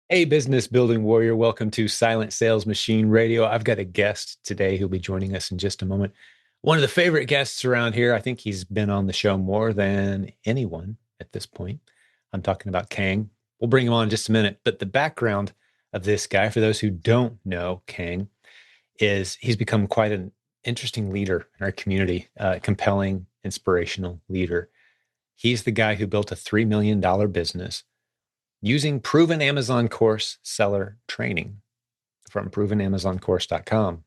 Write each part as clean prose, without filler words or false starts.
Hey, business building warrior. Welcome to Silent Sales Machine Radio. I've got a guest today who'll be joining us in just a moment. One of the favorite guests around here. I think he's been on the show more than anyone at this point. I'm talking about Kang. We'll bring him on in just a minute. But the background of this guy, for those who don't know Kang, is he's become quite an interesting leader in our community, compelling, inspirational leader. He's the guy who built a $3 million business using proven Amazon course seller training from provenamazoncourse.com.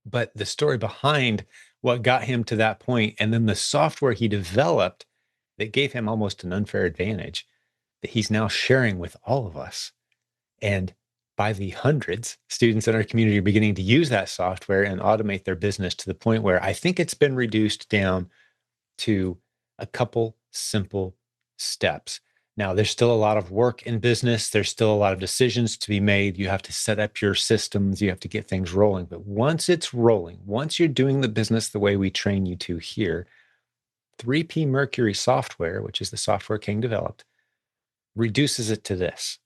But the story behind what got him to that point, and then the software he developed that gave him almost an unfair advantage that he's now sharing with all of us. And by the hundreds, students in our community are beginning to use that software and automate their business to the point where I think it's been reduced down to a couple simple steps. Now, there's still a lot of work in business. There's still a lot of decisions to be made. You have to set up your systems. You have to get things rolling. But once it's rolling, once you're doing the business the way we train you to here, 3P Mercury software, which is the software King developed, reduces it to this.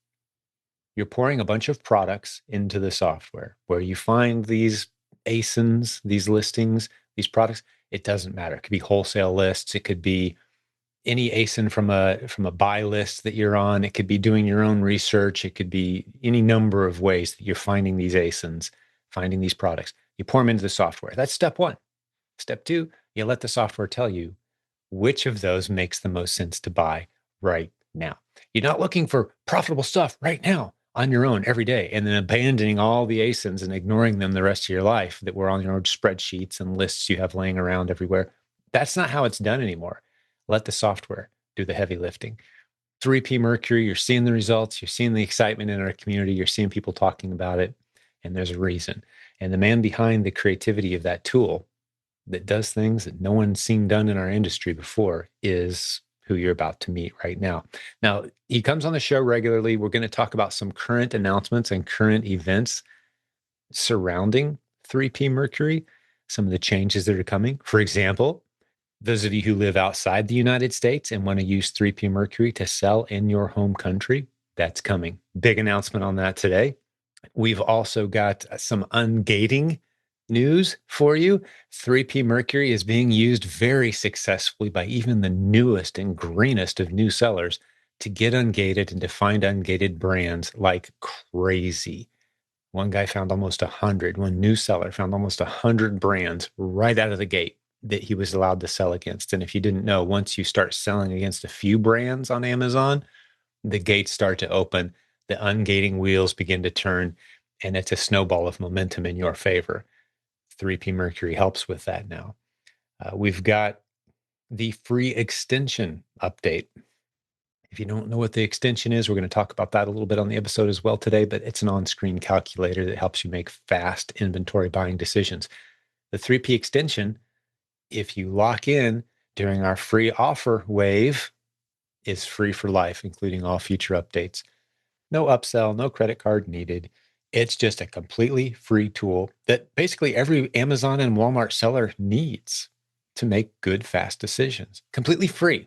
You're pouring a bunch of products into the software where you find these ASINs, these listings, these products. It doesn't matter. It could be wholesale lists. It could be any ASIN from a buy list that you're on. It could be doing your own research. It could be any number of ways that you're finding these ASINs, finding these products. You pour them into the software. That's step one. Step two, you let the software tell you which of those makes the most sense to buy right now. You're not looking for profitable stuff right now on your own every day and then abandoning all the ASINs and ignoring them the rest of your life that were on your own spreadsheets and lists you have laying around everywhere. That's not how it's done anymore. Let the software do the heavy lifting. 3P Mercury, you're seeing the results, you're seeing the excitement in our community, you're seeing people talking about it, and there's a reason. And the man behind the creativity of that tool that does things that no one's seen done in our industry before is who you're about to meet right now. Now, he comes on the show regularly. We're going to talk about some current announcements and current events surrounding 3P Mercury, some of the changes that are coming. For example, those of you who live outside the United States and want to use 3P Mercury to sell in your home country, that's coming. Big announcement on that today. We've also got some ungating news for you. 3P Mercury is being used very successfully by even the newest and greenest of new sellers to get ungated and to find ungated brands like crazy. One guy found almost 100. One new seller found almost 100 brands right out of the gate that he was allowed to sell against. And if you didn't know, once you start selling against a few brands on Amazon, the gates start to open, the ungating wheels begin to turn, and it's a snowball of momentum in your favor. 3P Mercury helps with that now. We've got the free extension update. If you don't know what the extension is, we're going to talk about that a little bit on the episode as well today, but it's an on-screen calculator that helps you make fast inventory buying decisions. The 3P extension, if you lock in during our free offer wave, is free for life, including all future updates. No upsell, no credit card needed. It's just a completely free tool that basically every Amazon and Walmart seller needs to make good, fast decisions. Completely free,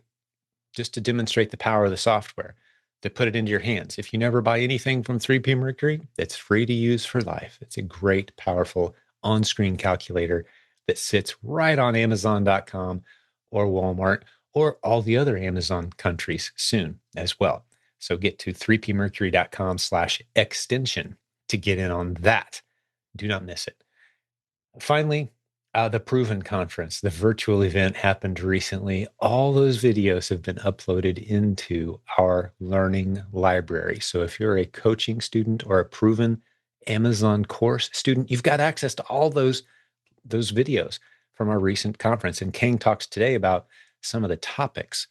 just to demonstrate the power of the software, to put it into your hands. If you never buy anything from 3P Mercury, it's free to use for life. It's a great, powerful on-screen calculator that sits right on Amazon.com or Walmart or all the other Amazon countries soon as well. So get to 3pmercury.com/extension to get in on that. Do not miss it. Finally, the Proven Conference, the virtual event happened recently. All those videos have been uploaded into our learning library. So if you're a coaching student or a Proven Amazon course student, you've got access to all those videos from our recent conference. And Kang talks today about some of the topics,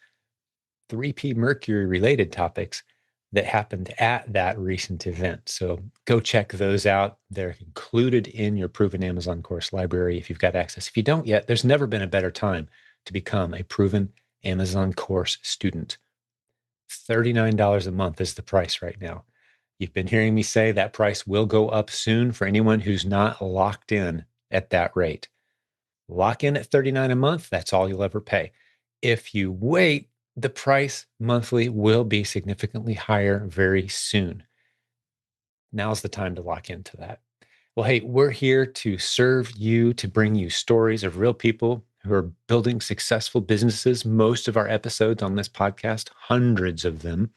3P Mercury related topics that happened at that recent event. So go check those out. They're included in your Proven Amazon course library if you've got access. If you don't yet, there's never been a better time to become a Proven Amazon course student. $39 a month is the price right now. You've been hearing me say that price will go up soon for anyone who's not locked in at that rate. Lock in at $39 a month, that's all you'll ever pay. If you wait, the price monthly will be significantly higher very soon. now's the time to lock into that. Well, hey, we're here to serve you, to bring you stories of real people who are building successful businesses. Most of our episodes on this podcast, hundreds of them,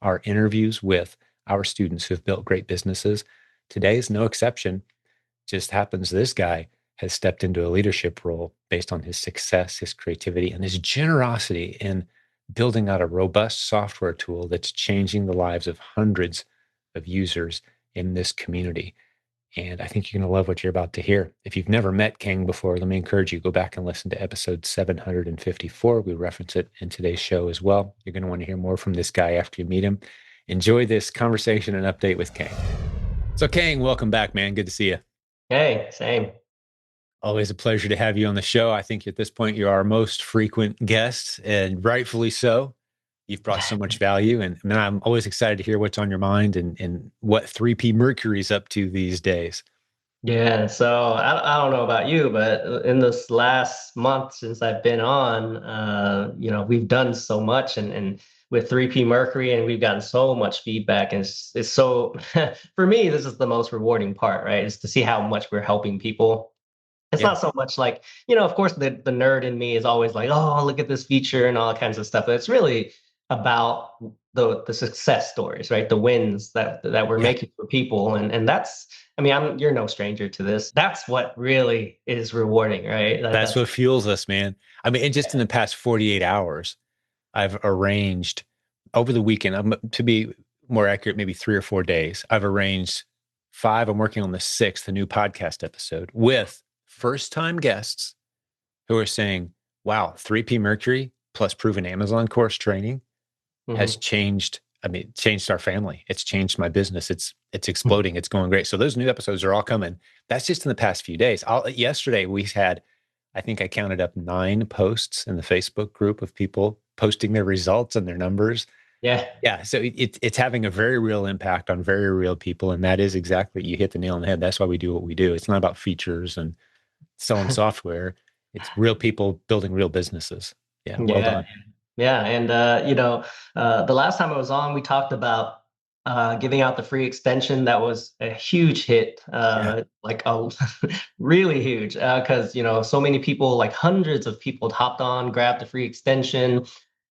are interviews with our students who have built great businesses. Today is no exception. Just happens this guy has stepped into a leadership role based on his success, his creativity, and his generosity in building out a robust software tool that's changing the lives of hundreds of users in this community. And I think you're going to love what you're about to hear. If you've never met Kang before, let me encourage you, go back and listen to episode 754. We reference it in today's show as well. You're going to want to hear more from this guy after you meet him. Enjoy this conversation and update with Kang. So Kang, welcome back, man. Good to see you. Hey, same. Always a pleasure to have you on the show. I think at this point, you're our most frequent guest, and rightfully so. You've brought so much value, and man, I'm always excited to hear what's on your mind and what 3P Mercury's up to these days. Yeah, so I don't know about you, but in this last month since I've been on, we've done so much and with 3P Mercury, and we've gotten so much feedback. And it's so, for me, this is the most rewarding part, right? Is to see how much we're helping people. It's Yeah, not so much like, of course, the nerd in me is always like, oh, look at this feature and all kinds of stuff. But it's really about the success stories, right? The wins that we're yeah. making for people. And that's, I mean, you're no stranger to this. That's what really is rewarding, right? That's That's what fuels us, man. I mean, and just in the past 48 hours, I've arranged over the weekend, to be more accurate, maybe 3 or 4 days, I've arranged five. I'm working on the sixth, a new podcast episode with first time guests who are saying, wow, 3P Mercury plus proven Amazon course training has Mhm. changed. I mean, it changed our family. It's changed my business. It's exploding. It's going great. So those new episodes are all coming. That's just in the past few days. Yesterday we had, I think I counted up 9 posts in the Facebook group of people posting their results and their numbers. Yeah. Yeah, so it's having a very real impact on very real people, and that is exactly, you hit the nail on the head. That's why we do what we do. It's not about features and selling software. It's real people building real businesses. Yeah, well Yeah. done. Yeah, and the last time I was on, we talked about giving out the free extension. That was a huge hit, Yeah, like a really huge, because so many people, like hundreds of people, hopped on, grabbed the free extension,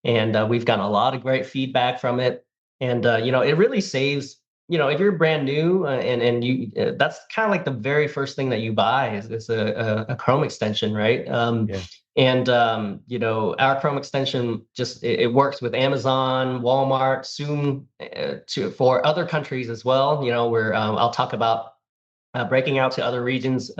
and we've gotten a lot of great feedback from it. And it really saves. If you're brand new and you, that's kind of like the very first thing that you buy is a Chrome extension, right? yeah, And our Chrome extension just it works with Amazon, Walmart, soon for other countries as well. Where I'll talk about breaking out to other regions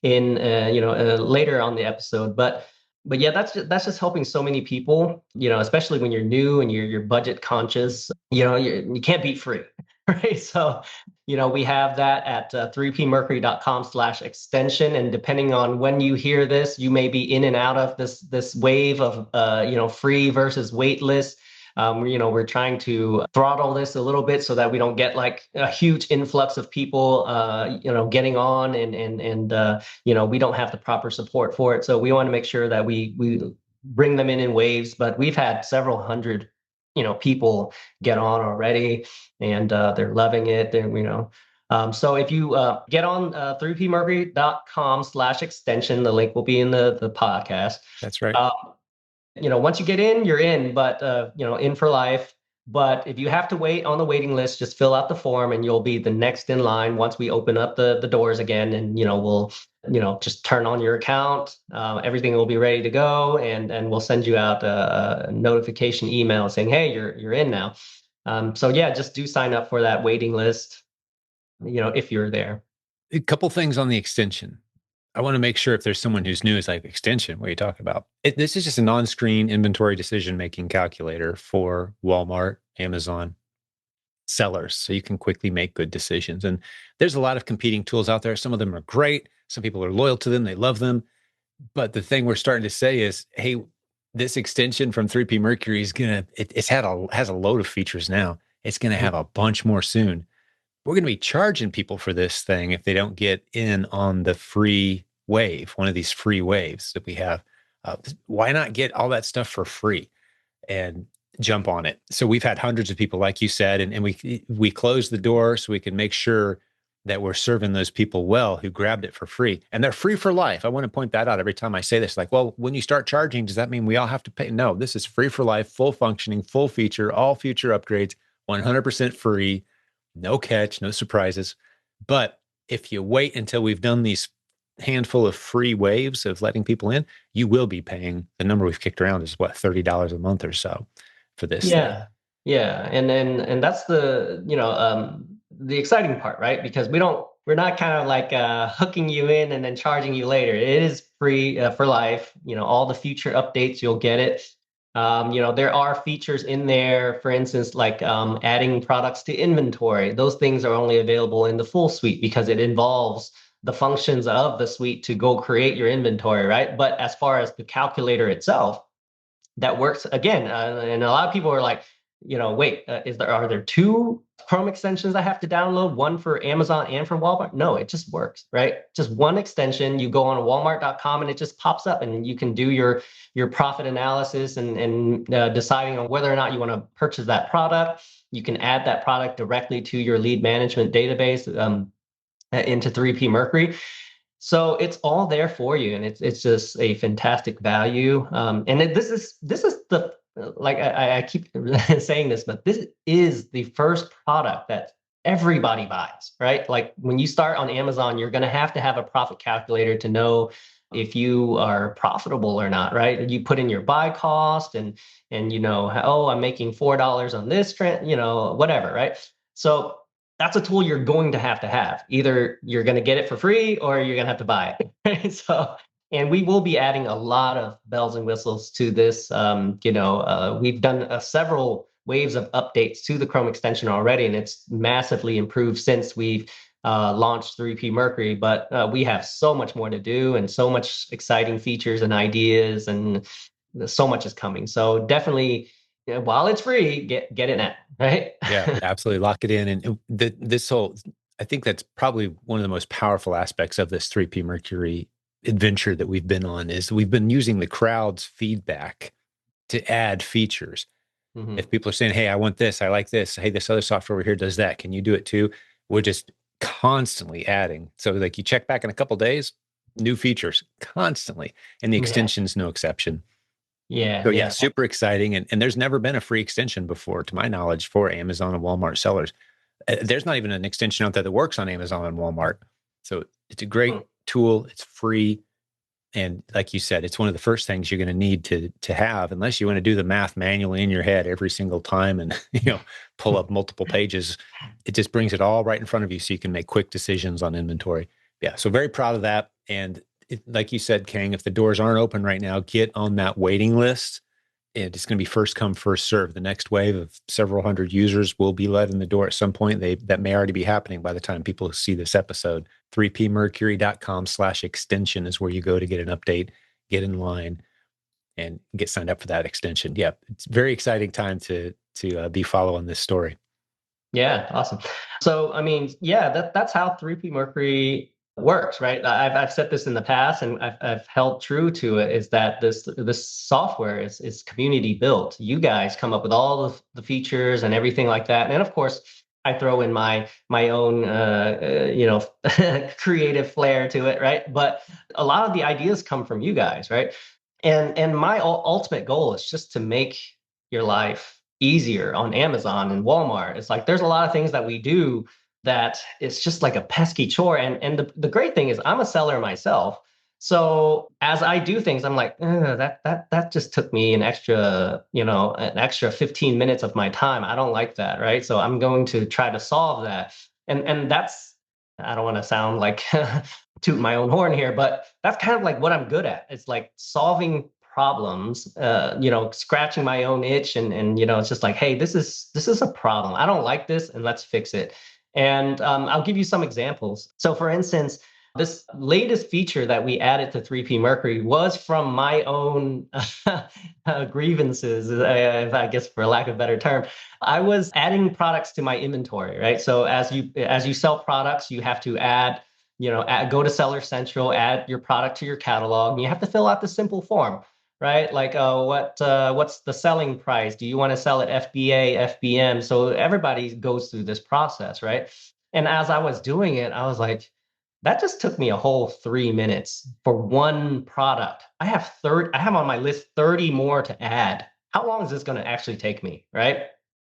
in later on the episode. But yeah, that's just helping so many people. Especially when you're new and you're budget conscious. You can't beat free, right? So we have that at 3pmercury.com/extension. And depending on when you hear this, you may be in and out of this wave of free versus wait list. We're trying to throttle this a little bit so that we don't get like a huge influx of people, getting on and we don't have the proper support for it. So we want to make sure that we bring them in waves. But we've had several hundred, people get on already, and they're loving it. So if you get on 3pmercury.com/extension, the link will be in the podcast. that's right. Uh, once you get in, you're in, but in for life. But if you have to wait on the waiting list, just fill out the form and you'll be the next in line once we open up the doors again. And we'll just turn on your account. Everything will be ready to go, and we'll send you out a notification email saying, hey, you're in now. So yeah, just do sign up for that waiting list, if you're there. A couple things on the extension. I want to make sure if there's someone who's new, it's like, extension, what are you talking about? This is just a non-screen inventory decision-making calculator for Walmart, Amazon sellers, so you can quickly make good decisions. And there's a lot of competing tools out there. Some of them are great. Some people are loyal to them. They love them. But the thing we're starting to say is, hey, this extension from 3P Mercury is has a load of features now. It's gonna have a bunch more soon. We're going to be charging people for this thing if they don't get in on the free wave, one of these free waves that we have. Why not get all that stuff for free? And jump on it. So we've had hundreds of people, like you said, and we closed the door so we can make sure that we're serving those people well who grabbed it for free. And they're free for life. I want to point that out every time I say this. Like, well, when you start charging, does that mean we all have to pay? No, this is free for life, full functioning, full feature, all future upgrades, 100% free, no catch, no surprises. But if you wait until we've done these handful of free waves of letting people in, you will be paying the number we've kicked around is what, $30 a month or so for this thing. Yeah. Yeah. And that's the exciting part, right? Because we're not kind of like hooking you in and then charging you later. It is free for life. All the future updates, you'll get it. There are features in there, for instance, like adding products to inventory. Those things are only available in the full suite because it involves the functions of the suite to go create your inventory, right? But as far as the calculator itself, that works again. And a lot of people are like, wait, are there two Chrome extensions I have to download, one for Amazon and for Walmart? No, it just works, right? Just one extension. You go on walmart.com and it just pops up, and you can do your profit analysis and deciding on whether or not you want to purchase that product. You can add that product directly to your lead management database into 3P Mercury. So it's all there for you, and it's just a fantastic value. This is the like I keep saying this, but this is the first product that everybody buys, right? Like when you start on Amazon, you're going to have a profit calculator to know if you are profitable or not, right? You put in your buy cost and oh, I'm making $4 on this trend, whatever, right? So that's a tool you're going to have. Either you're going to get it for free or you're going to have to buy it. Right? So, and we will be adding a lot of bells and whistles to this. We've done several waves of updates to the Chrome extension already, and it's massively improved since we've launched 3P Mercury. But we have so much more to do and so much exciting features and ideas, and so much is coming. So definitely, while it's free, get it now, right? Yeah, absolutely. Lock it in. And this whole, I think that's probably one of the most powerful aspects of this 3P Mercury adventure that we've been on is we've been using the crowd's feedback to add features. Mm-hmm. If people are saying, hey, I want this, I like this, hey, this other software over here does that, can you do it too? We're just constantly adding. So like you check back in a couple of days, new features constantly, and the Yeah, extension's no exception. yeah, So yeah, yeah. super exciting. And there's never been a free extension before, to my knowledge, for Amazon and Walmart sellers. There's not even an extension out there that works on Amazon and Walmart. So it's a great tool. It's free. And like you said, it's one of the first things you're going to need to have, unless you want to do the math manually in your head every single time and pull up multiple pages. It just brings it all right in front of you so you can make quick decisions on inventory. Yeah, so very proud of that. And like you said, Kang, if the doors aren't open right now, get on that waiting list. And it's going to be first come, first serve. The next wave of several hundred users will be let in the door at some point. That may already be happening by the time people see this episode. 3pmercury.com/extension is where you go to get an update, get in line, and get signed up for that extension. Yeah, it's a very exciting time to be following this story. Yeah, awesome. So, I mean, yeah, that's how 3P Mercury works, right? I've said this in the past, and I've held true to it. Is that this software is community built. You guys come up with all of the features and everything like that, and of course, I throw in my own creative flair to it, right? But a lot of the ideas come from you guys, right? And my ultimate goal is just to make your life easier on Amazon and Walmart. It's like there's a lot of things that we do that it's just like a pesky chore. And the great thing is I'm a seller myself. So as I do things, I'm like, that just took me an extra 15 minutes of my time. I don't like that, right? So I'm going to try to solve that. And that's, I don't want to sound like toot my own horn here, but that's kind of like what I'm good at. It's like solving problems, scratching my own itch, and it's just like, hey, this is a problem. I don't like this, and let's fix it. And I'll give you some examples. So, for instance, this latest feature that we added to 3P Mercury was from my own grievances, I guess, for lack of a better term. I was adding products to my inventory, right? So as you sell products, you have to add, go to Seller Central, add your product to your catalog, and you have to fill out the simple form. right? Like, what's the selling price? Do you want to sell it FBA, FBM? So everybody goes through this process, right? And as I was doing it, I was like, that just took me a whole 3 minutes for one product. I have on my list 30 more to add. How long is this going to actually take me, right?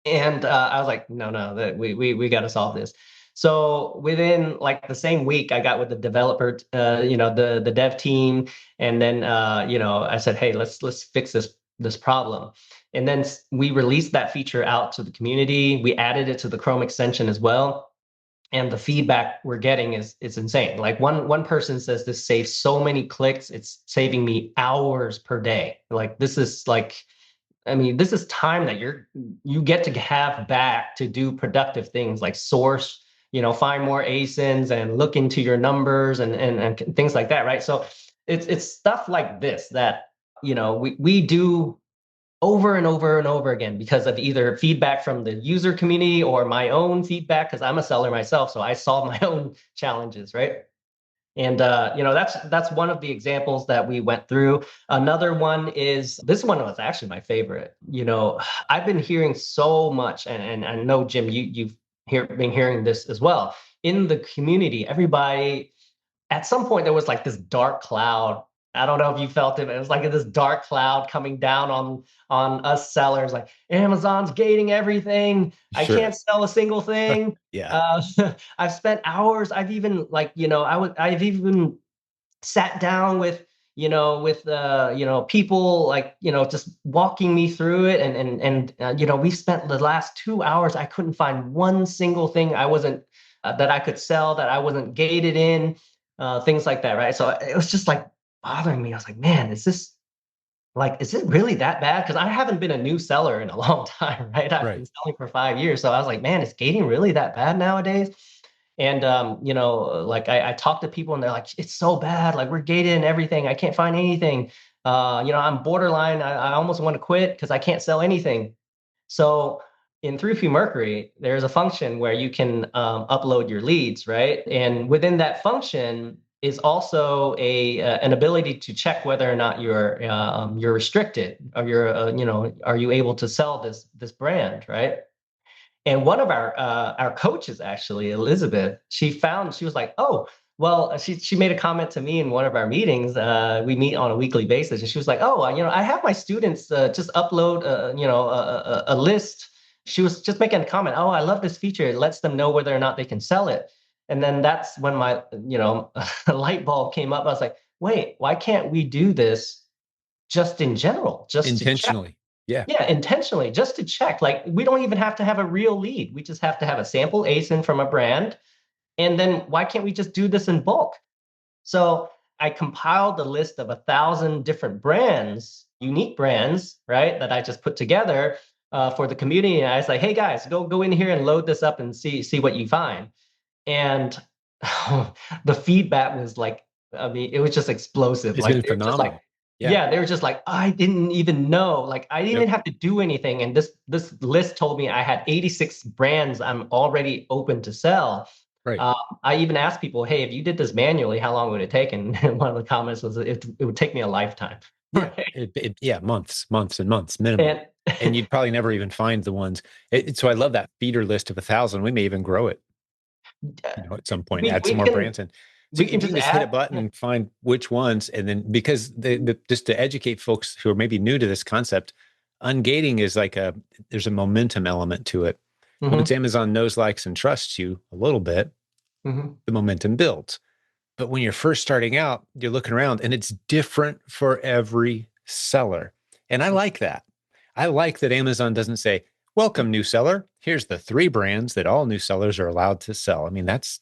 And I was like, no, no, that we got to solve this. So within like the same week, I got with the developer, the dev team, and then I said, hey, let's fix this problem. And then we released that feature out to the community. We added it to the Chrome extension as well. And the feedback we're getting is insane. Like one person says this saves so many clicks, it's saving me hours per day. Like this is like, I mean, this is time that you get to have back to do productive things like source, find more ASINs and look into your numbers and things like that, right? So it's stuff like this that we do over and over and over again because of either feedback from the user community or my own feedback because I'm a seller myself, so I solve my own challenges, right? And that's one of the examples that we went through. Another one is this one was actually my favorite. I've been hearing so much, and I know Jim, been hearing this as well in the community. Everybody at some point there was like this dark cloud. I don't know if you felt it, but it was like this dark cloud coming down on us sellers. Like Amazon's gating everything. I Sure. can't sell a single thing. Yeah. Uh, I've spent hours. I've even I've even sat down with people like just walking me through it and we spent the last 2 hours. I couldn't find one single thing I wasn't that I could sell that I wasn't gated in, things like that, right? So it was just like bothering me. I was like, man, is it really that bad? Because I haven't been a new seller in a long time, right? I've Right. been selling for 5 years. So I was like, man, is gating really that bad nowadays? And like I talk to people and they're like, it's so bad. Like we're gated and everything. I can't find anything. I'm borderline. I almost want to quit because I can't sell anything. So in 3P Mercury, there's a function where you can upload your leads, right? And within that function is also an ability to check whether or not you're restricted or are you able to sell this brand, right? And one of our coaches, actually, Elizabeth, she was like, "Oh, well," she made a comment to me in one of our meetings. We meet on a weekly basis, and she was like, "Oh, I have my students just upload, a list." She was just making a comment. "Oh, I love this feature. It lets them know whether or not they can sell it." And then that's when my light bulb came up. I was like, "Wait, why can't we do this just in general, just to check?" Intentionally. Yeah. Yeah, intentionally, just to check. Like, we don't even have to have a real lead. We just have to have a sample ASIN from a brand. And then why can't we just do this in bulk? So I compiled a list of 1,000 different brands, unique brands, right, that I just put together for the community. And I was like, hey guys, go in here and load this up and see what you find. And the feedback was like, I mean, it was just explosive. It's Like been they were just like, phenomenal. Yeah. yeah, they were just like, I didn't even know. Like I didn't Yep. even have to do anything. And this list told me I had 86 brands I'm already open to sell. Right. I even asked people, hey, if you did this manually, how long would it take? And one of the comments was it would take me a lifetime. Yeah. Right. Yeah. Months and months minimum. And And you'd probably never even find the ones. So I love that feeder list of 1,000. We may even grow it, at some point, we add some we more can brands in. So we if can you can just just hit a add, button yeah. and find which ones, and then because just to educate folks who are maybe new to this concept, ungating is like there's a momentum element to it. Once Hmm. Amazon knows, likes, and trusts you a little bit, Hmm. the momentum builds. But when you're first starting out, you're looking around and it's different for every seller. And I like that. I like that Amazon doesn't say, welcome, new seller. Here's the 3 brands that all new sellers are allowed to sell. I mean, that's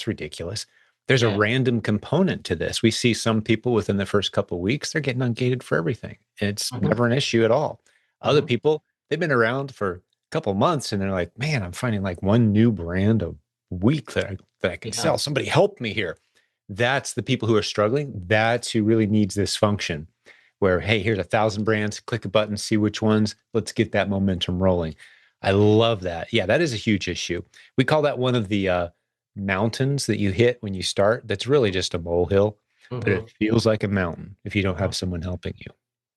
ridiculous. There's a Yeah. random component to this. We see some people within the first couple of weeks, they're getting ungated for everything. And it's Hmm. never an issue at all. Other Hmm. people, they've been around for a couple of months and they're like, man, I'm finding like one new brand a week that I can Yeah. sell. Somebody help me here. That's the people who are struggling. That's who really needs this function where, hey, here's 1,000 brands, click a button, see which ones. Let's get that momentum rolling. I love that. Yeah, that is a huge issue. We call that one of the mountains that you hit when you start. That's really just a molehill, but Hmm. it feels like a mountain if you don't Hmm. have someone helping you.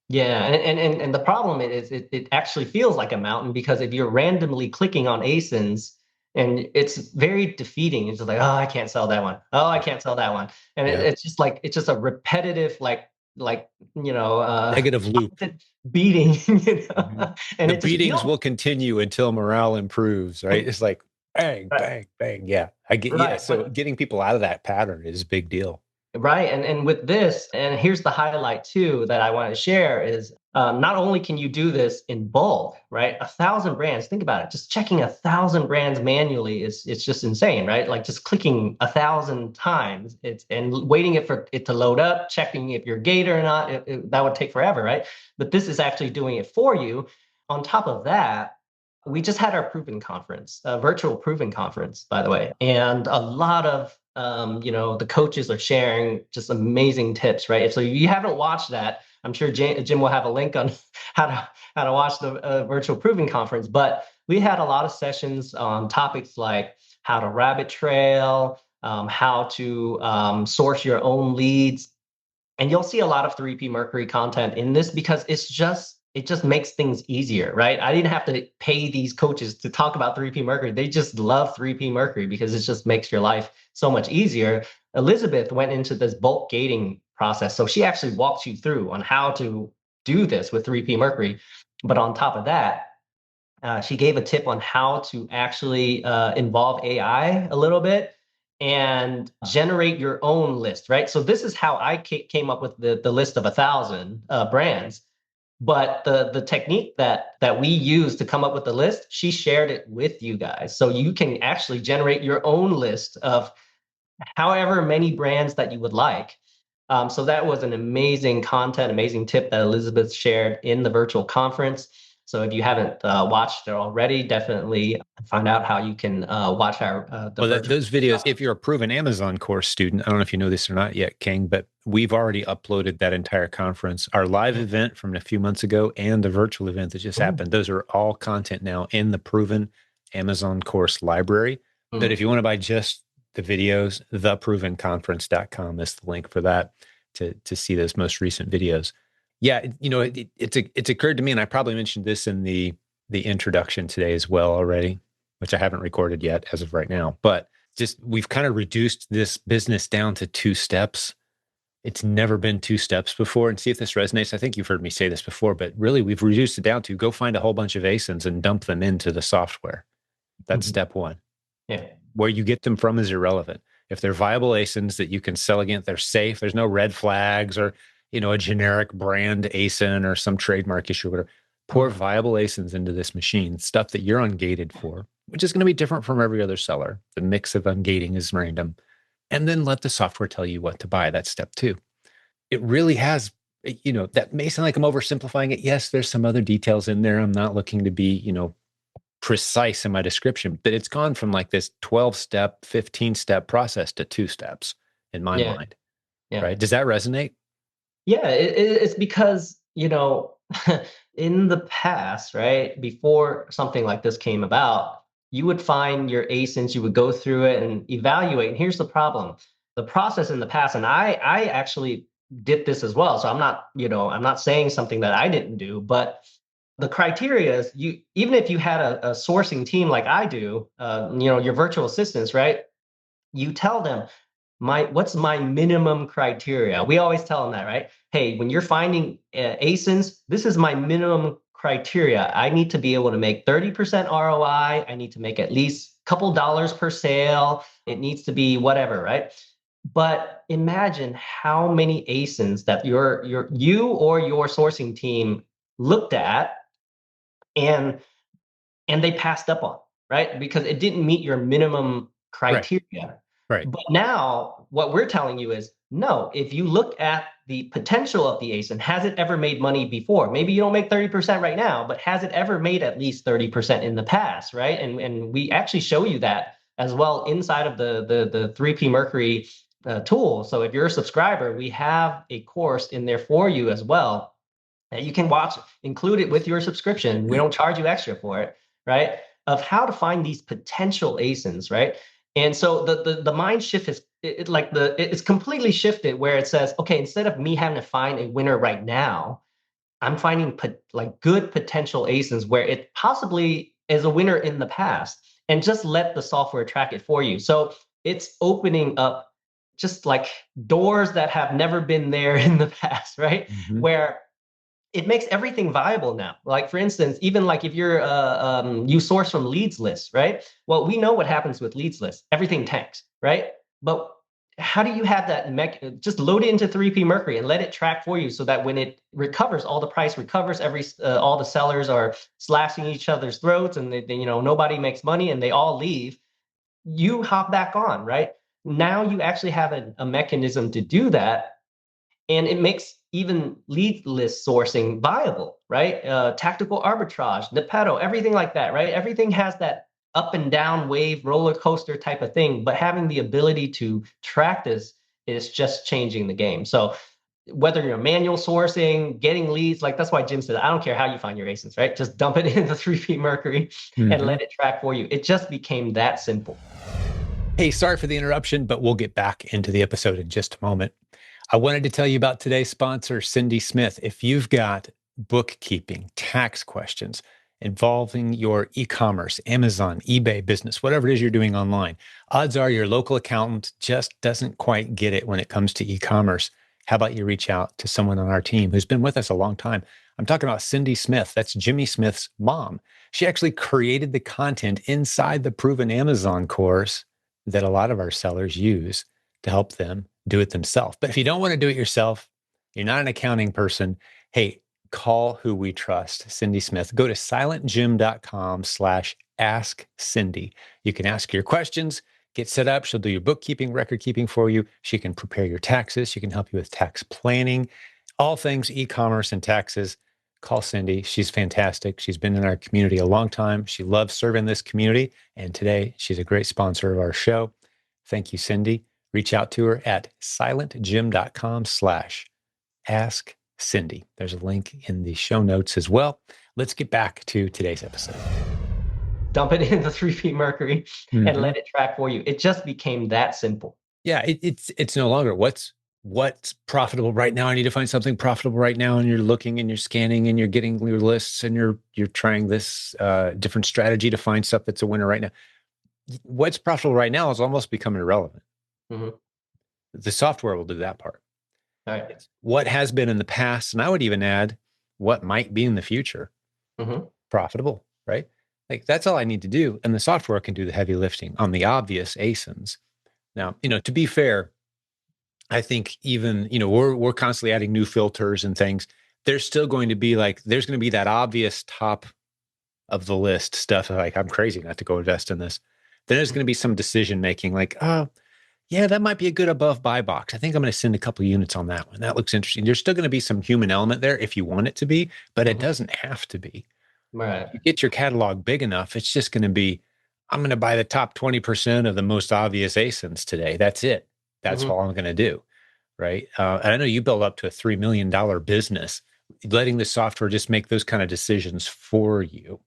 Yeah, and the problem is it actually feels like a mountain because if you're randomly clicking on ASINs and it's very defeating. It's just like, oh, I can't sell that one. Oh, I Yeah. can't sell that one. And Yeah. it's just like it's just a repetitive like Negative loop. constant beating, Mhm. and The it just beatings feels will continue until morale improves, right? It's like bang, right. bang, bang. Yeah. I get, yeah. Right. So But getting people out of that pattern is a big deal. right. And with this, and here's the highlight too that I want to share is not only can you do this in bulk, right? 1,000 brands. Think about it. Just checking 1,000 brands manually is it's just insane, right? Like just clicking 1,000 times, it's and waiting it for it to load up, checking if you're gated or not. That would take forever, right? But this is actually doing it for you. On top of that, we just had our proven conference, a virtual proven conference, by the way, and a lot of the coaches are sharing just amazing tips, right? So if you haven't watched that, I'm sure Jim will have a link on how to watch the virtual proving conference. But we had a lot of sessions on topics like how to rabbit trail, how to source your own leads, and you'll see a lot of 3P Mercury content in this because it just makes things easier, right? I didn't have to pay these coaches to talk about 3P Mercury. They just love 3P Mercury because it just makes your life so much easier. Elizabeth went into this bulk gating process. So she actually walks you through on how to do this with 3P Mercury. But on top of that, she gave a tip on how to actually involve AI a little bit and generate your own list, right? So this is how I came up with the list of 1,000 brands. But the technique that we use to come up with the list, she shared it with you guys. So you can actually generate your own list of however many brands that you would like. So that was an amazing content, amazing tip that Elizabeth shared in the virtual conference. So if you haven't watched it already, definitely find out how you can watch our the Well, virtual. those videos, if you're a proven Amazon course student, I don't know if you know this or not yet, King, but we've already uploaded that entire conference, our live event from a few months ago and the virtual event that just Ooh. happened. Those are all content now in the proven Amazon course library. But Mm. if you want to buy just the videos, theprovenconference.com is the link for that to see those most recent videos. Yeah, it's occurred to me, and I probably mentioned this in the introduction today as well already, which I haven't recorded yet as of right now. But just we've kind of reduced this business down to two steps. It's never been two steps before. And see if this resonates. I think you've heard me say this before, but really we've reduced it down to go find a whole bunch of ASINs and dump them into the software. That's Mhm. step one. Yeah. Where you get them from is irrelevant. If they're viable ASINs that you can sell against, they're safe. There's no red flags or a generic brand ASIN or some trademark issue or whatever. Pour Mhm. viable ASINs into this machine, stuff that you're ungated for, which is going to be different from every other seller. The mix of ungating is random. And then let the software tell you what to buy. That's step two. It really has, that may sound like I'm oversimplifying it. Yes, there's some other details in there. I'm not looking to be, precise in my description, but it's gone from like this 12-step, 15-step process to two steps in my Yeah. mind, Yeah. right? Does that resonate? Yeah, it's because, in the past, right, before something like this came about, you would find your ASINs, you would go through it and evaluate. And here's the problem. The process in the past, and I actually did this as well. So I'm not saying something that I didn't do, but the criteria is you even if you had a sourcing team like I do, your virtual assistants, right? You tell them what's my minimum criteria. We always tell them that, right? Hey, when you're finding ASINs, this is my minimum criteria. I need to be able to make 30% ROI. I need to make at least a couple dollars per sale. It needs to be whatever, right? But imagine how many ASINs that you or your sourcing team looked at and they passed up on, right? Because it didn't meet your minimum Right, criteria. right. But now what we're telling you is no, if you look at the potential of the ASIN, has it ever made money before? Maybe you don't make 30% right now, but has it ever made at least 30% in the past, right? And we actually show you that as well inside of the 3P Mercury tool. So if you're a subscriber, we have a course in there for you as well that you can watch, include it with your subscription. We don't charge you extra for it, right? Of how to find these potential ASINs, right? And so the mind shift is it's completely shifted where it says, okay, instead of me having to find a winner right now, I'm finding like good potential ASINs where it possibly is a winner in the past, and just let the software track it for you. So it's opening up just like doors that have never been there in the past, right? Mhm. Where it makes everything viable now. Like for instance, even like if you source from leads lists, right? Well, we know what happens with leads lists. Everything tanks, right? But how do you have that just load it into 3P Mercury and let it track for you so that when it recovers, all the price recovers, all the sellers are slashing each other's throats, and nobody makes money and they all leave. You hop back on, right? Now you actually have a mechanism to do that, and it makes even lead list sourcing viable, right? Tactical arbitrage, Nepeto, everything like that, right? Everything has that up and down wave roller coaster type of thing, but having the ability to track this is just changing the game. So whether you're manual sourcing, getting leads, like that's why Jim said, I don't care how you find your ASINs, right? Just dump it into 3P Mercury and Mhm. let it track for you. It just became that simple. Hey, sorry for the interruption, but we'll get back into the episode in just a moment. I wanted to tell you about today's sponsor, Cindy Smith. If you've got bookkeeping, tax questions involving your e-commerce, Amazon, eBay business, whatever it is you're doing online, odds are your local accountant just doesn't quite get it when it comes to e-commerce. How about you reach out to someone on our team who's been with us a long time? I'm talking about Cindy Smith. That's Jimmy Smith's mom. She actually created the content inside the Proven Amazon course that a lot of our sellers use to help them do it themselves. But if you don't want to do it yourself, you're not an accounting person, hey, call who we trust, Cindy Smith. Go to silentjimdotcom slash ask Cindy. You can ask your questions, get set up. She'll do your bookkeeping, record keeping for you. She can prepare your taxes. She can help you with tax planning, all things e-commerce and taxes. Call Cindy. She's fantastic. She's been in our community a long time. She loves serving this community. And today she's a great sponsor of our show. Thank you, Cindy. Reach out to her at silentjim.com slash ask Cindy. There's a link in the show notes as well. Let's get back to today's episode. Dump it into 3P Mercury and Mhm. let it track for you. It just became that simple. Yeah, it's no longer what's profitable right now. I need to find something profitable right now, and you're looking and you're scanning and you're getting your lists and you're trying this different strategy to find stuff that's a winner right now. What's profitable right now is almost become irrelevant. Mhm. The software will do that part. All right. It's what has been in the past, and I would even add what might be in the future Mhm. profitable, right? Like that's all I need to do, and the software can do the heavy lifting on the obvious ASINs. Now, to be fair, I think even we're constantly adding new filters and things. There's going to be that obvious top of the list stuff. Like I'm crazy not to go invest in this. Then there's going to be some decision making, like oh yeah, that might be a good above buy box. I think I'm going to send a couple units on that one. That looks interesting. There's still going to be some human element there if you want it to be, but it Mhm. doesn't have to be. Right. You get your catalog big enough, it's just going to be, I'm going to buy the top 20% of the most obvious ASINs today. That's it. That's Mhm. all I'm going to do. Right. And I know you build up to a $3 million business, letting the software just make those kind of decisions for you,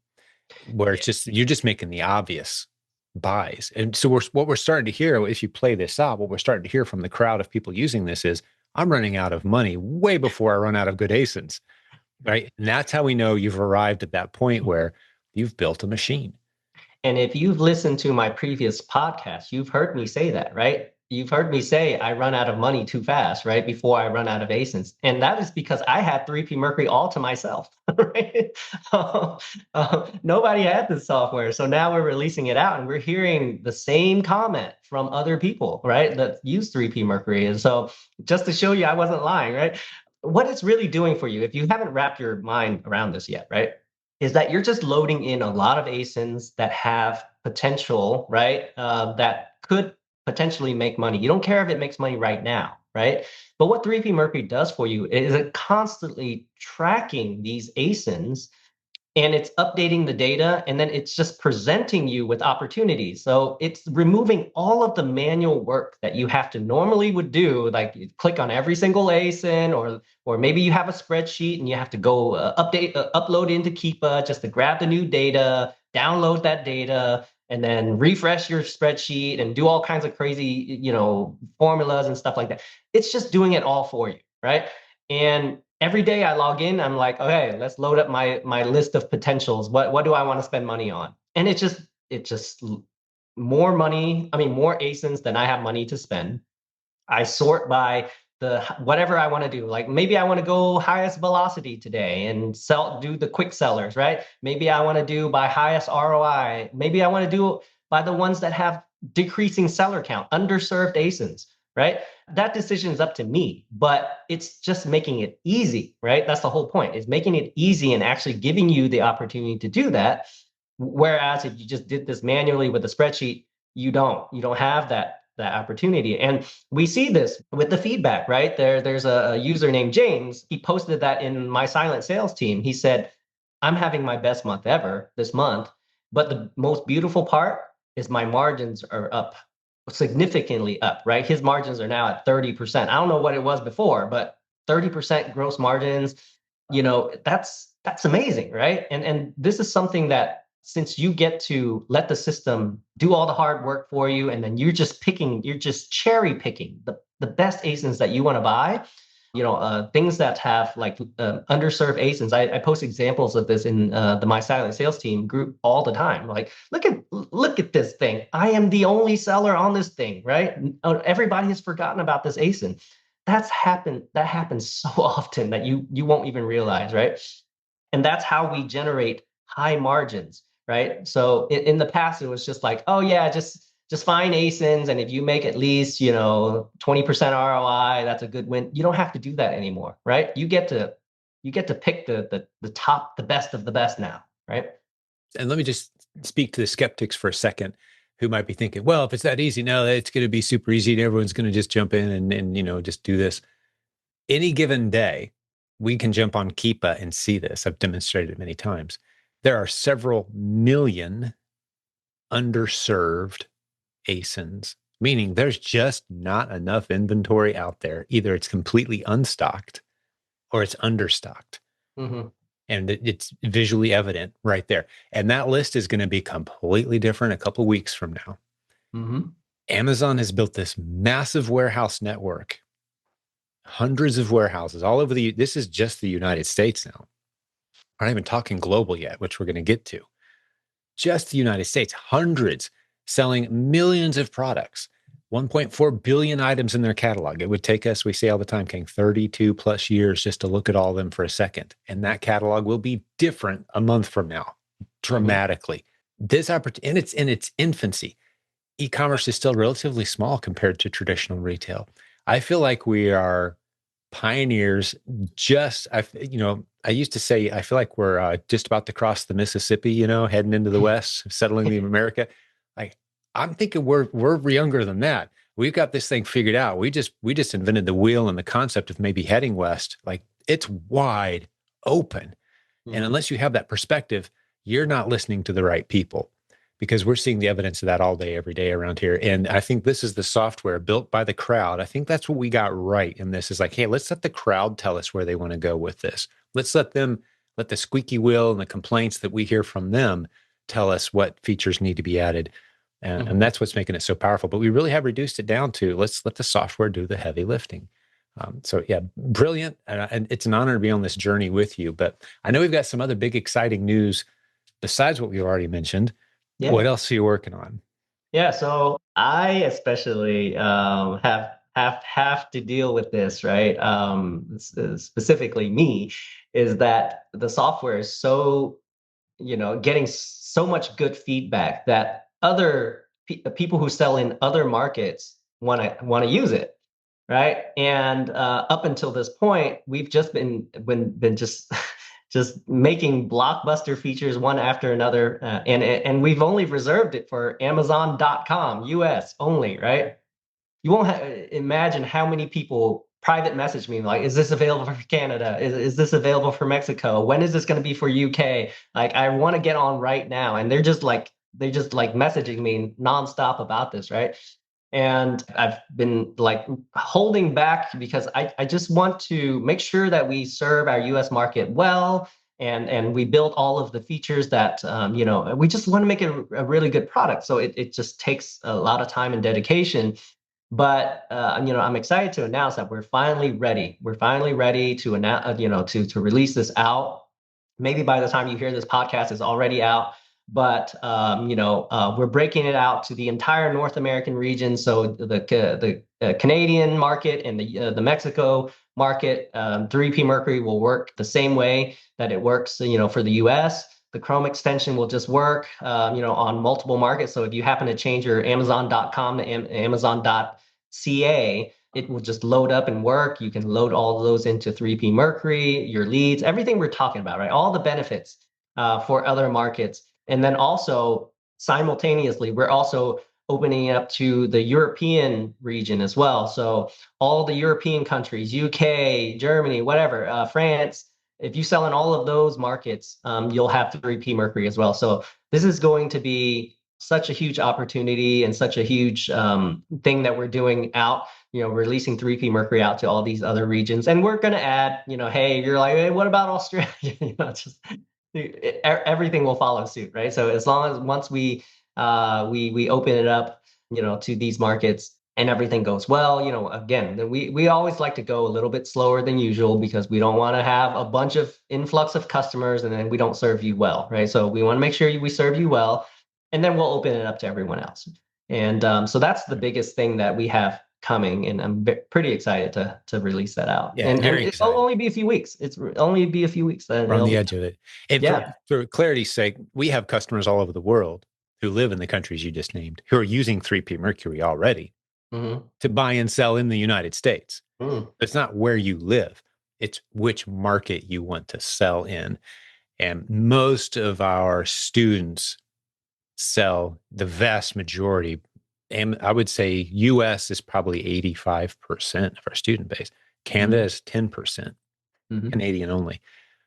where it's just, you're just making the obvious buys. And so what we're starting to hear, if you play this out, what we're starting to hear from the crowd of people using this is, I'm running out of money way before I run out of good ASINs. Right. And that's how we know you've arrived at that point where you've built a machine. And if you've listened to my previous podcast, you've heard me say that, right? You've heard me say I run out of money too fast, right? Before I run out of ASINs. And that is because I had 3P Mercury all to myself, right? Nobody had this software. So now we're releasing it out and we're hearing the same comment from other people, right? That use 3P Mercury. And so just to show you I wasn't lying, right? What it's really doing for you, if you haven't wrapped your mind around this yet, right? Is that you're just loading in a lot of ASINs that have potential, right? That could potentially make money. You don't care if it makes money right now, right? But what 3P Mercury does for you is it constantly tracking these ASINs, and it's updating the data, and then it's just presenting you with opportunities. So it's removing all of the manual work that you have to normally would do, like you click on every single ASIN, or maybe you have a spreadsheet and you have to go upload into Keepa just to grab the new data, download that data, and then refresh your spreadsheet and do all kinds of crazy, formulas and stuff like that. It's just doing it all for you, right? And every day I log in, I'm like, okay, let's load up my list of potentials. What do I want to spend money on? And it just more money, I mean more ASINs than I have money to spend. I sort by the whatever I want to do. Like maybe I want to go highest velocity today and do the quick sellers, right? Maybe I want to do by highest ROI. Maybe I want to do by the ones that have decreasing seller count, underserved ASINs, right? That decision is up to me, but it's just making it easy, right? That's the whole point, is making it easy and actually giving you the opportunity to do that. Whereas if you just did this manually with a spreadsheet, you don't have that opportunity. And we see this with the feedback, right? There's a user named James. He posted that in my silent sales team. He said, I'm having my best month ever this month, but the most beautiful part is my margins are up, significantly up, right? His margins are now at 30%. I don't know what it was before, but 30% gross margins, that's amazing, right? And this is something that, since you get to let the system do all the hard work for you, and then you're just cherry picking the best ASINs that you want to buy, things that have like underserved ASINs. I post examples of this in the My Silent Sales Team group all the time. Like, look at this thing. I am the only seller on this thing, right? Everybody has forgotten about this ASIN. That happens so often that you won't even realize, right? And that's how we generate high margins, right? So in the past, it was just like, oh yeah, just find ASINs, and if you make at least 20% ROI, that's a good win. You don't have to do that anymore, right? You get to pick the top, the best of the best now, right? And let me just speak to the skeptics for a second who might be thinking, well, if it's that easy, no, it's going to be super easy and everyone's going to just jump in and just do this. Any given day, we can jump on Keepa and see this. I've demonstrated it many times. There are several million underserved ASINs, meaning there's just not enough inventory out there. Either it's completely unstocked or it's understocked. Mm-hmm. And it's visually evident right there. And that list is going to be completely different a couple of weeks from now. Mm-hmm. Amazon has built this massive warehouse network, hundreds of warehouses all over this is just the United States now. I'm not even talking global yet, which we're going to get to. Just the United States, hundreds, selling millions of products, 1.4 billion items in their catalog. It would take us, we say all the time, Kang, 32 plus years just to look at all of them for a second. And that catalog will be different a month from now, dramatically. This opportunity, and it's in its infancy. E-commerce is still relatively small compared to traditional retail. I feel like we are pioneers. I used to say, I feel like we're just about to cross the Mississippi, heading into the West, settling in America. Like, I'm thinking we're younger than that. We've got this thing figured out. We just invented the wheel and the concept of maybe heading west. Like, it's wide open. And unless you have that perspective, you're not listening to the right people, because we're seeing the evidence of that all day, every day around here. And I think this is the software built by the crowd. I think that's what we got right in this, is like, hey, let's let the crowd tell us where they want to go with this. Let's let the squeaky wheel and the complaints that we hear from them tell us what features need to be added. And that's what's making it so powerful. But we really have reduced it down to, let's let the software do the heavy lifting. So yeah, brilliant. And it's an honor to be on this journey with you. But I know we've got some other big, exciting news besides what we already mentioned. Yeah. What else are you working on? Yeah, so I especially have to deal with this, right? Specifically me, is that the software is so, getting so much good feedback that other people who sell in other markets want to use it, right? And up until this point, we've just been just just making blockbuster features one after another, and we've only reserved it for Amazon.com US only, right? You won't imagine how many people private message me like, is this available for Canada? Is this available for Mexico? When is this going to be for UK? Like, I want to get on right now. And they're just like messaging me nonstop about this, right? And I've been like holding back because I just want to make sure that we serve our US market well, and we build all of the features that we just want to make it a really good product. So it just takes a lot of time and dedication. But I'm excited to announce that we're finally ready. We're finally ready to announce, to release this out. Maybe by the time you hear this podcast, is already out. But we're breaking it out to the entire North American region. So the Canadian market and the Mexico market, 3P Mercury will work the same way that it works, for the US. The Chrome extension will just work, on multiple markets. So if you happen to change your Amazon.com to Amazon.ca, it will just load up and work. You can load all of those into 3P Mercury, your leads, everything we're talking about, right? All the benefits for other markets. And then also simultaneously, we're also opening it up to the European region as well. So all the European countries, UK, Germany, whatever, France, if you sell in all of those markets, you'll have 3P Mercury as well. So this is going to be such a huge opportunity and such a huge thing that we're doing out, releasing 3P Mercury out to all these other regions. And we're going to add, hey, you're like, hey, what about Australia? Just everything will follow suit, right? So as long as once we open it up, to these markets and everything goes well, again, then we always like to go a little bit slower than usual because we don't want to have a bunch of influx of customers and then we don't serve you well, right? So we want to make sure we serve you well, and then we'll open it up to everyone else. And so that's the biggest thing that we have coming, and I'm pretty excited to release that out. Yeah, And very it'll exciting. only be a few weeks. It's only be a few weeks. Then We're on it'll the be edge of it. And yeah. for clarity's sake, we have customers all over the world who live in the countries you just named who are using 3P Mercury already Mm-hmm. to buy and sell in the United States. Mm. It's not where you live, it's which market you want to sell in. And most of our students sell the vast majority. And I would say US is probably 85% of our student base. Canada Mm-hmm. is 10%, Mm-hmm. Canadian only.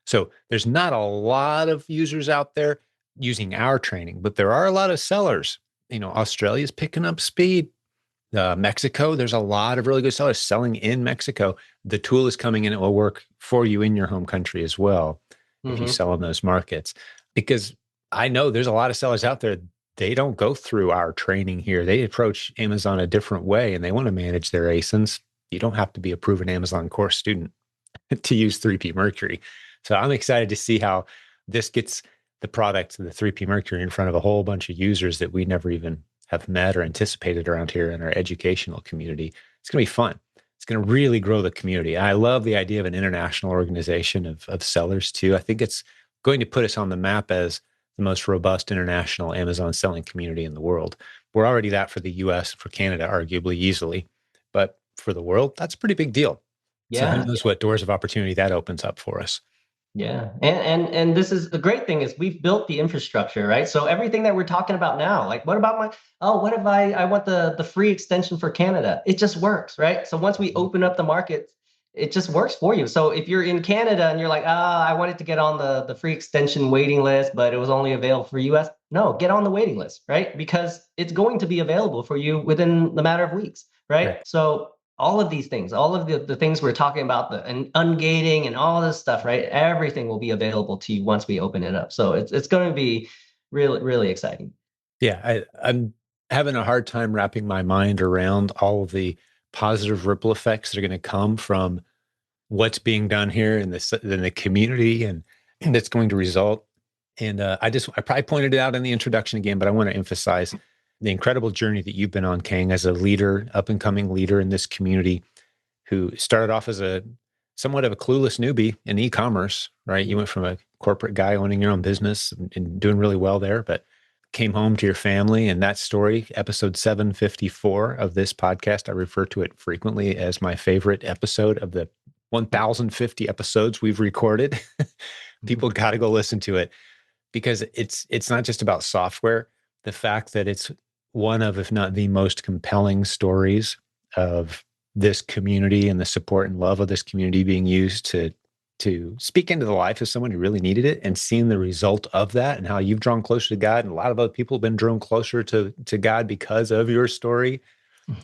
So there's not a lot of users out there using our training, but there are a lot of sellers. Australia's picking up speed. Mexico, there's a lot of really good sellers selling in Mexico. The tool is coming in; it will work for you in your home country as well if you Mm-hmm. sell in those markets. Because I know there's a lot of sellers out there. They don't go through our training here. They approach Amazon a different way, and they want to manage their ASINs. You don't have to be a proven Amazon course student to use 3P Mercury. So I'm excited to see how this gets the product, the 3P Mercury, in front of a whole bunch of users that we never even have met or anticipated around here in our educational community. It's going to be fun. It's going to really grow the community. I love the idea of an international organization of sellers too. I think it's going to put us on the map as the most robust international Amazon selling community in the world. We're already that for the US, for Canada, arguably easily, but for the world, that's a pretty big deal. So who Yeah. knows what doors of opportunity that opens up for us. Yeah. And this is the great thing is we've built the infrastructure, right? So everything that we're talking about now, like what about what if I want the free extension for Canada? It just works, right? So once we open up the market, it just works for you. So if you're in Canada and you're like, I wanted to get on the free extension waiting list, but it was only available for US. No, get on the waiting list, right? Because it's going to be available for you within the matter of weeks, right? Right. So all of these things, all of the things we're talking about, and ungating and all this stuff, right? Everything will be available to you once we open it up. So it's going to be really, really exciting. Yeah, I'm having a hard time wrapping my mind around all of the positive ripple effects that are going to come from what's being done here in the community and that's going to result. And I probably pointed it out in the introduction again, but I want to emphasize the incredible journey that you've been on, Kang, as a leader, up and coming leader in this community who started off as a somewhat of a clueless newbie in e-commerce, right? You went from a corporate guy owning your own business and doing really well there, but came home to your family. And that story, episode 754 of this podcast, I refer to it frequently as my favorite episode of the 1050 episodes we've recorded. People got to go listen to it because it's not just about software. The fact that it's one of, if not the most compelling stories of this community and the support and love of this community being used to speak into the life of someone who really needed it, and seeing the result of that and how you've drawn closer to God, and a lot of other people have been drawn closer to God because of your story.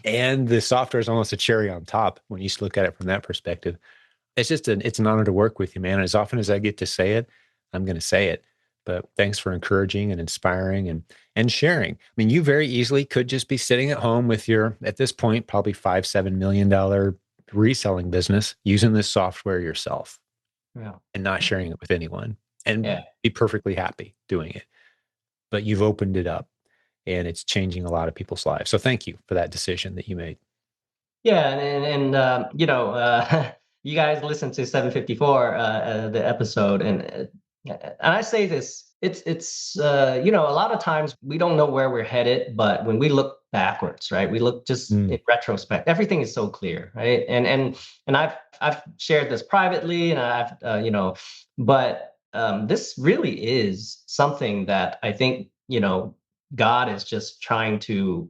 And the software is almost a cherry on top when you look at it from that perspective. It's an honor to work with you, man. As often as I get to say it, I'm going to say it. but thanks for encouraging and inspiring and sharing. I mean, you very easily could just be sitting at home with your, at this point, probably $5-7 million reselling business using this software yourself Yeah. and not sharing it with anyone and Yeah. be perfectly happy doing it. But you've opened it up and it's changing a lot of people's lives. So thank you for that decision that you made. Yeah, you guys listen to 754, the episode, and I say this, a lot of times we don't know where we're headed, but when we look backwards, right, we look just Mm, in retrospect, everything is so clear, right? And I've shared this privately, and but this really is something that I think God is just trying to,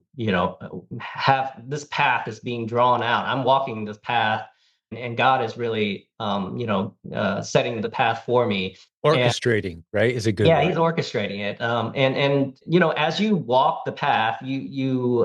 have this path is being drawn out. I'm walking this path, and God is really, setting the path for me. And orchestrating, right, is a good yeah, he's word. orchestrating it. As you walk the path, you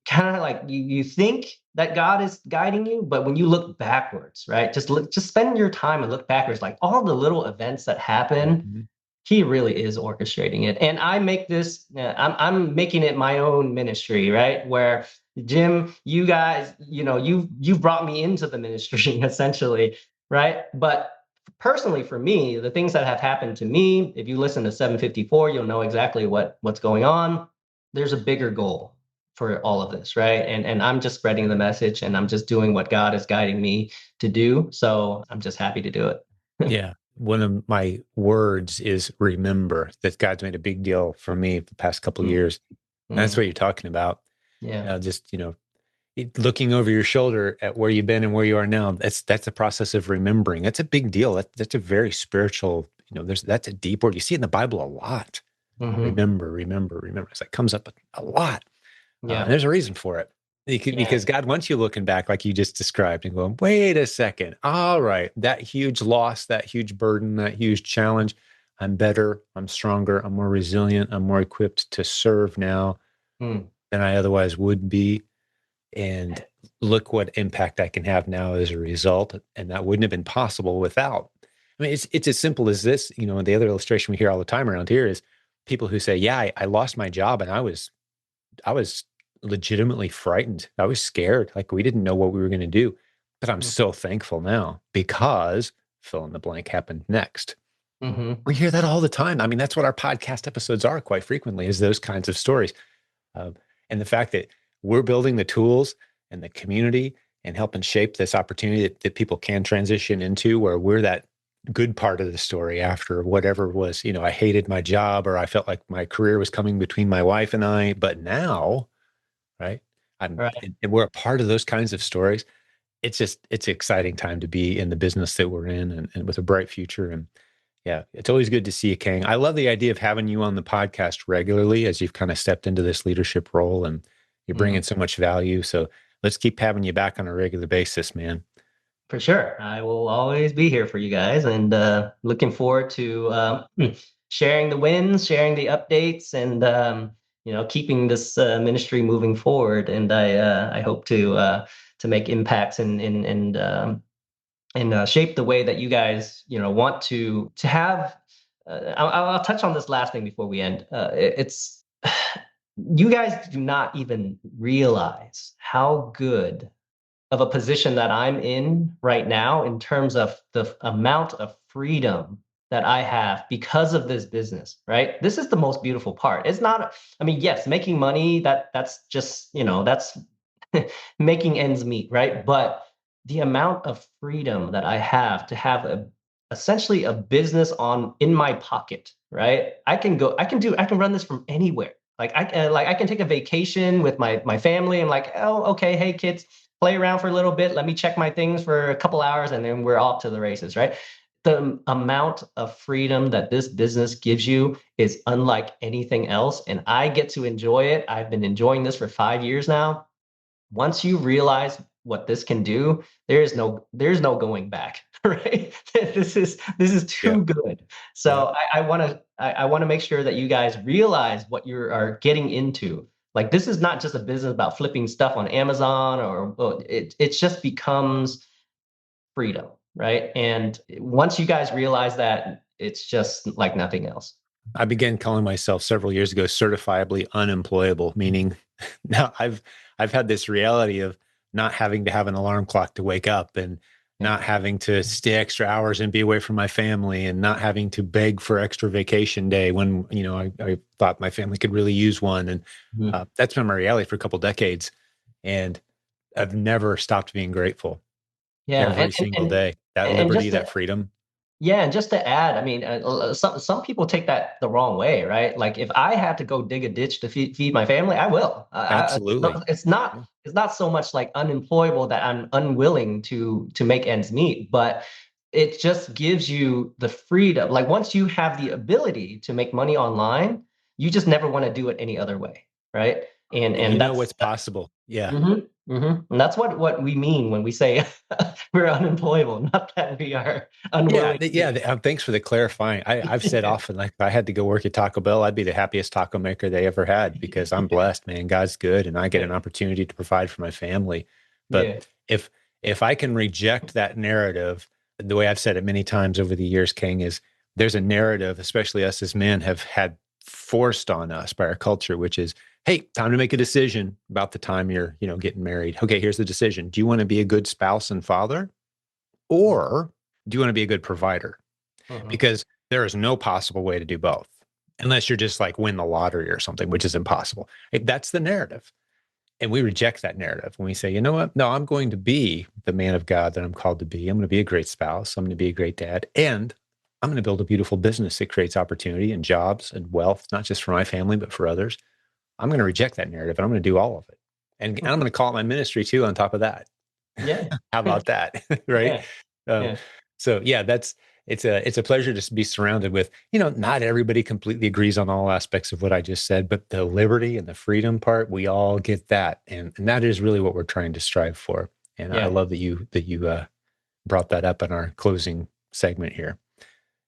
kind of like you think that God is guiding you, but when you look backwards, right? Just spend your time and look backwards, like all the little events that happen, Mhm. he really is orchestrating it. And I make this, I'm making it my own ministry, right? Where Jim, you guys, you've brought me into the ministry essentially, right? But personally for me, the things that have happened to me, if you listen to 754, you'll know exactly what's going on. There's a bigger goal for all of this, right? And I'm just spreading the message, and I'm just doing what God is guiding me to do. So I'm just happy to do it. Yeah. One of my words is remember that God's made a big deal for me the past couple of Mm, years. And that's mm, what you're talking about. yeah. Just, looking over your shoulder at where you've been and where you are now. That's a process of remembering. That's a big deal. That's a very spiritual, that's a deep word. You see it in the Bible a lot. Hmm. Remember, remember, remember. It's like comes up a lot. And Yeah. there's a reason for it. Yeah. Because God wants you looking back, like you just described, and going, wait a second. All right. That huge loss, that huge burden, that huge challenge. I'm better. I'm stronger. I'm more resilient. I'm more equipped to serve now Mm. than I otherwise would be. And look what impact I can have now as a result. And that wouldn't have been possible without. I mean, it's as simple as this. The other illustration we hear all the time around here is people who say, yeah, I lost my job and I was legitimately frightened. I was scared. Like we didn't know what we were going to do. But I'm so thankful now because fill in the blank happened next. Mm-hmm. We hear that all the time. I mean, that's what our podcast episodes are quite frequently, is those kinds of stories. Uh, and the fact that we're building the tools and the community and helping shape this opportunity that people can transition into, where we're that good part of the story after whatever was, I hated my job or I felt like my career was coming between my wife and I. But now, right? Right. And we're a part of those kinds of stories. It's an exciting time to be in the business that we're in and with a bright future. And yeah, it's always good to see you, Kang. I love the idea of having you on the podcast regularly as you've kind of stepped into this leadership role and you're Mm. bringing so much value. So let's keep having you back on a regular basis, man. For sure. I will always be here for you guys, and looking forward to sharing the wins, sharing the updates, and keeping this ministry moving forward. And I hope to make impacts and shape the way that you guys want to have. I'll touch on this last thing before we end. It's you guys do not even realize how good of a position that I'm in right now in terms of the amount of freedom that I have because of this business, right? This is the most beautiful part. It's not, I mean, yes, making money, that's just, that's making ends meet, right? But the amount of freedom that I have to have essentially a business on in my pocket, right? I can run this from anywhere. Like I can take a vacation with my family and like, oh, okay, hey kids, play around for a little bit. Let me check my things for a couple hours, and then we're off to the races, right? The amount of freedom that this business gives you is unlike anything else, and I get to enjoy it. I've been enjoying this for 5 years now. Once you realize what this can do, there's no going back, right? This is Yeah. too good. Yeah. So I want to make sure that you guys realize what you are getting into. Like this is not just a business about flipping stuff on Amazon, or well, it just becomes freedom, right? And once you guys realize that, it's just like nothing else. I began calling myself several years ago certifiably unemployable, meaning now I've had this reality of not having to have an alarm clock to wake up and Yeah. not having to stay extra hours and be away from my family and not having to beg for extra vacation day when, I thought my family could really use one. And Mhm. that's been my reality for a couple decades. And I've never stopped being grateful Yeah, every single and day. That and liberty, just that to freedom. Yeah, and just to add, I mean, some people take that the wrong way, right? Like if I had to go dig a ditch to feed my family, I will. Absolutely. Yeah. It's not so much like unemployable that I'm unwilling to make ends meet, but it just gives you the freedom. Like once you have the ability to make money online, you just never want to do it any other way, right? And you And know what's possible. Yeah. and that's what we mean when we say we're unemployable, not that we are Yeah, unwilling yeah. to. Thanks for the clarifying. I've said often, like, if I had to go work at Taco Bell, I'd be the happiest taco maker they ever had because I'm blessed, man. God's good, and I get an Yeah, opportunity to provide for my family. But yeah, if if I can reject that narrative, the way I've said it many times over the years, King, is there's a narrative, especially us as men, have had forced on us by our culture, which is, hey, time to make a decision about the time you're, getting married. Okay, here's the decision. Do you want to be a good spouse and father? Or do you want to be a good provider? mhm, Because there is no possible way to do both unless you're just like win the lottery or something, which is impossible. That's the narrative. And we reject that narrative when we say, you know what? No, I'm going to be the man of God that I'm called to be. I'm going to be a great spouse. I'm going to be a great dad. And I'm going to build a beautiful business that creates opportunity and jobs and wealth, not just for my family, but for others. I'm going to reject that narrative and I'm going to do all of it. And I'm going to call it my ministry too on top of that. yeah, How about that? Right. yeah, Um, yeah, so yeah, it's a pleasure to be surrounded with, not everybody completely agrees on all aspects of what I just said, but the liberty and the freedom part, we all get that. And that is really what we're trying to strive for. And I yeah. love that you brought that up in our closing segment here.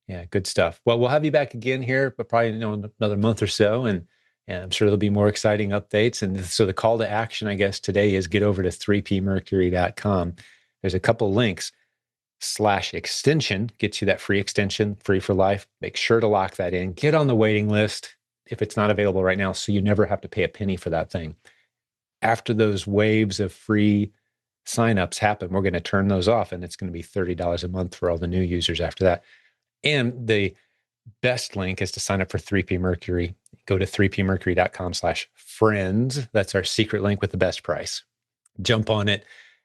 Yeah, good stuff. Well, we'll have you back again here, but probably in another month or so, and I'm sure there'll be more exciting updates. And so the call to action, I guess, today is get over to 3pmercury.com. There's a couple links. /extension gets you that free extension, free for life. Make sure to lock that in. Get on the waiting list if it's not available right now, so you never have to pay a penny for that thing. After those waves of free signups happen, we're going to turn those off, and it's going to be $30 a month for all the new users after that. And the best link is to sign up for 3P Mercury. Go to 3pmercury.com/friends. That's our secret link with the best price. Jump on it.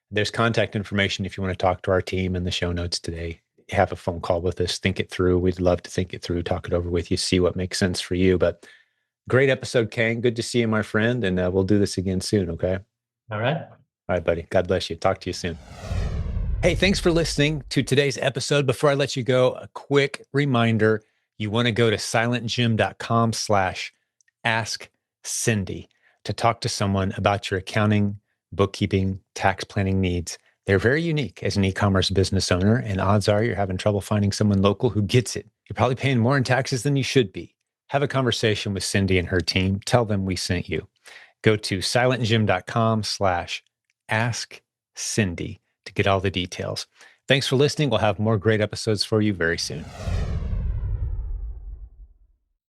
There's contact information if you want to talk to our team in the show notes today. Have a phone call with us, think it through. We'd love to think it through, talk it over with you, see what makes sense for you. But great episode, Kang. Good to see you, my friend. And we'll do this again soon. Okay. All right. All right, buddy. God bless you. Talk to you soon. Hey, thanks for listening to today's episode. Before I let you go, a quick reminder. You want to go to silentjim.com/ask Cindy to talk to someone about your accounting, bookkeeping, tax planning needs. They're very unique as an e-commerce business owner, and odds are you're having trouble finding someone local who gets it. You're probably paying more in taxes than you should be. Have a conversation with Cindy and her team. Tell them we sent you. Go to silentjim.com/ask Cindy to get all the details. Thanks for listening. We'll have more great episodes for you very soon.